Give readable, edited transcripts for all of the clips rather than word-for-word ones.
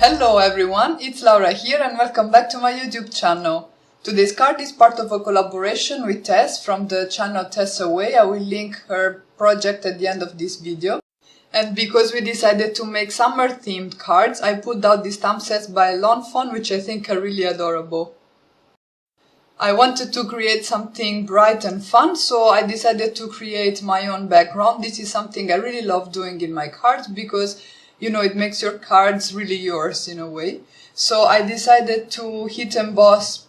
Hello everyone, it's Laura here and welcome back to my YouTube channel. Today's card is part of a collaboration with Tess from the channel Tess Away. I will link her project at the end of this video. And because we decided to make summer themed cards, I pulled out these stamp sets by Fawn, which I think are really adorable. I wanted to create something bright and fun, so I decided to create my own background. This is something I really love doing in my cards because it makes your cards really yours in a way. So I decided to heat emboss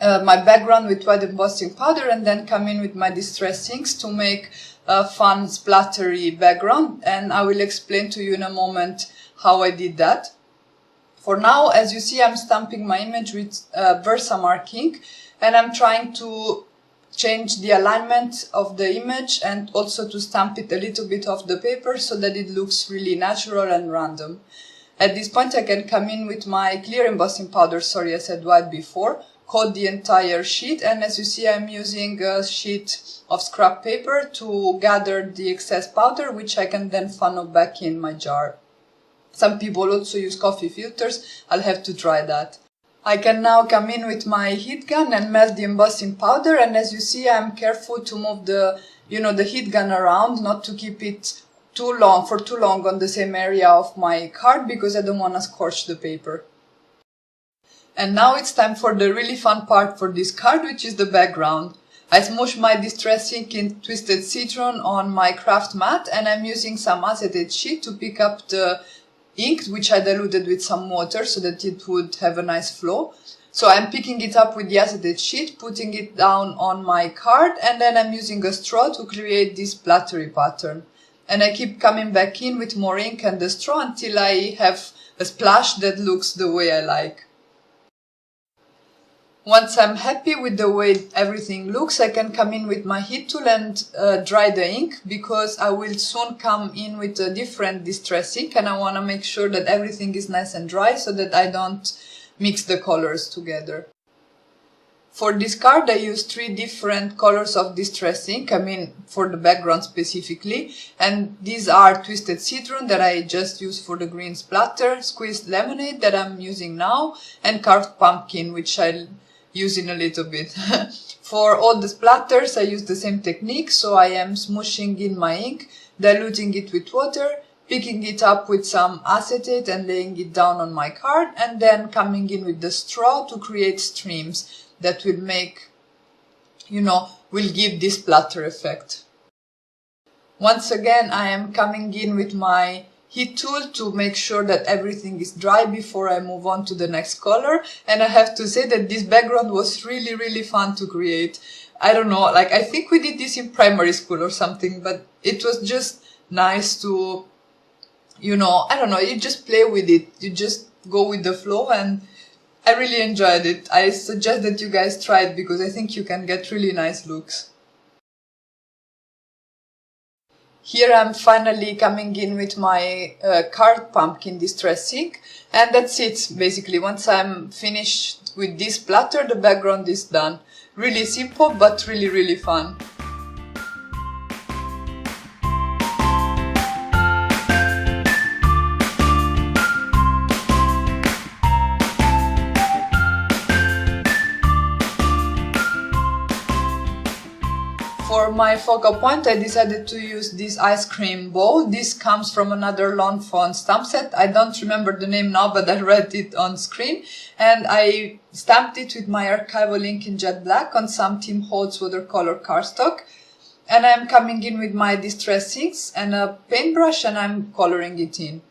my background with white embossing powder and then come in with my distress inks to make a fun splattery background. And I will explain to you in a moment how I did that. For now, as you see, I'm stamping my image with Versamark ink and I'm trying to change the alignment of the image and also to stamp it a little bit off the paper so that it looks really natural and random. At this point I can come in with my clear embossing powder, sorry I said white before, coat the entire sheet, and as you see I'm using a sheet of scrap paper to gather the excess powder, which I can then funnel back in my jar. Some people also use coffee filters, I'll have to try that. I can now come in with my heat gun and melt the embossing powder, and as you see I'm careful to move the heat gun around, not to keep it too long on the same area of my card because I don't want to scorch the paper. And now it's time for the really fun part for this card, which is the background. I smooshed my distress ink in Twisted Citron on my craft mat and I'm using some acetate sheet to pick up the ink, which I diluted with some water so that it would have a nice flow. So I'm picking it up with the acetate sheet, putting it down on my card, and then I'm using a straw to create this splattery pattern. And I keep coming back in with more ink and the straw until I have a splash that looks the way I like. Once I'm happy with the way everything looks, I can come in with my heat tool and dry the ink, because I will soon come in with a different distress ink and I want to make sure that everything is nice and dry so that I don't mix the colors together. For this card I used 3 different colors of distress ink, for the background specifically, and these are Twisted Citron that I just used for the green splatter, Squeezed Lemonade that I'm using now, and Carved Pumpkin, which I'll use in a little bit. For all the splatters I use the same technique, so I am smooshing in my ink, diluting it with water, picking it up with some acetate and laying it down on my card, and then coming in with the straw to create streams that will make, will give this splatter effect. Once again I am coming in with my heat tool to make sure that everything is dry before I move on to the next color, and I have to say that this background was really fun to create. I don't know, I think we did this in primary school or something, but it was just nice to, I don't know, you just play with it, you just go with the flow, and I really enjoyed it. I suggest that you guys try it because I think you can get really nice looks. Here I'm finally coming in with my Carved Pumpkin distress ink, and that's it basically. Once I'm finished with this splatter, the background is done. Really simple but really fun. For my focal point I decided to use this ice cream bowl. This comes from another Fawn stamp set. I don't remember the name now, but I read it on screen. And I stamped it with my archival ink in jet black on some Tim Holtz watercolor cardstock. And I'm coming in with my distress inks and a paintbrush and I'm coloring it in.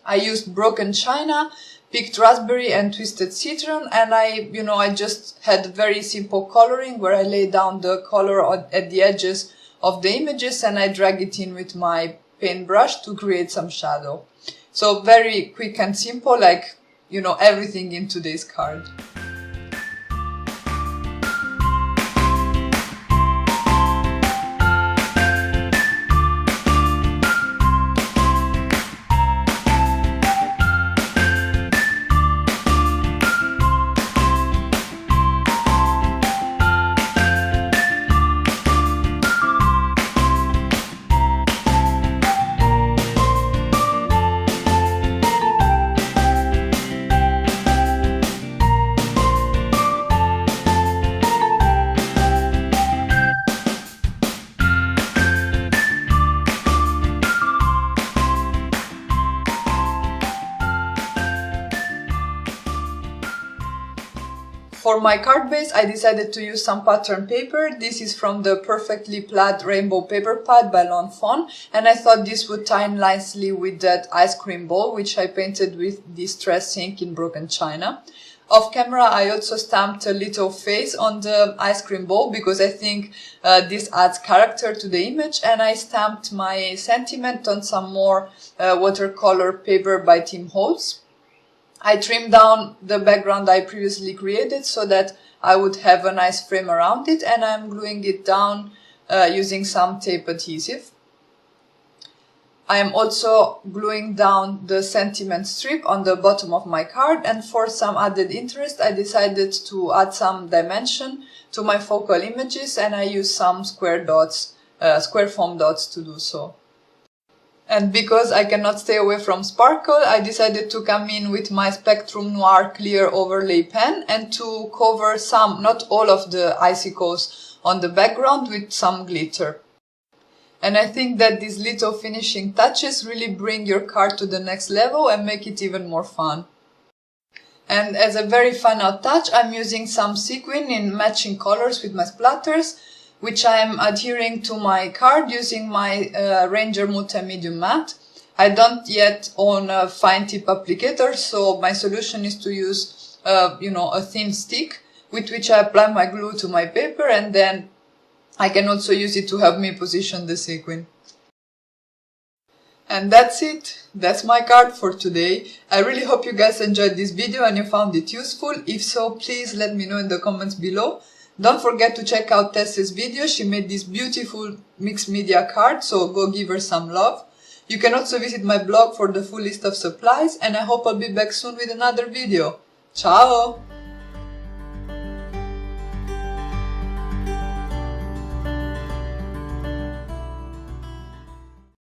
I used broken china, picked raspberry and Twisted Citron, and I just had very simple coloring where I lay down the color at the edges of the images and I drag it in with my paintbrush to create some shadow. So very quick and simple, everything in today's card. For my card base, I decided to use some pattern paper. This is from the Perfectly Plaid Rainbow Paper Pad by Fawn, and I thought this would tie in nicely with that ice cream bowl, which I painted with distress ink in broken china. Off camera, I also stamped a little face on the ice cream bowl because I think this adds character to the image, and I stamped my sentiment on some more watercolor paper by Tim Holtz. I trimmed down the background I previously created so that I would have a nice frame around it, and I'm gluing it down using some tape adhesive. I am also gluing down the sentiment strip on the bottom of my card, and for some added interest I decided to add some dimension to my focal images, and I used some square foam dots to do so. And because I cannot stay away from sparkle, I decided to come in with my Spectrum Noir clear overlay pen and to cover some, not all of the icicles on the background with some glitter. And I think that these little finishing touches really bring your card to the next level and make it even more fun. And as a very final touch, I'm using some sequin in matching colors with my splatters, which I'm adhering to my card using my Ranger Multi-Medium Matte. I don't yet own a fine tip applicator, so my solution is to use a thin stick with which I apply my glue to my paper, and then I can also use it to help me position the sequin. And that's it. That's my card for today. I really hope you guys enjoyed this video and you found it useful. If so, please let me know in the comments below. Don't forget to check out Tess's video. She made this beautiful mixed media card, so go give her some love. You can also visit my blog for the full list of supplies, and I hope I'll be back soon with another video. Ciao!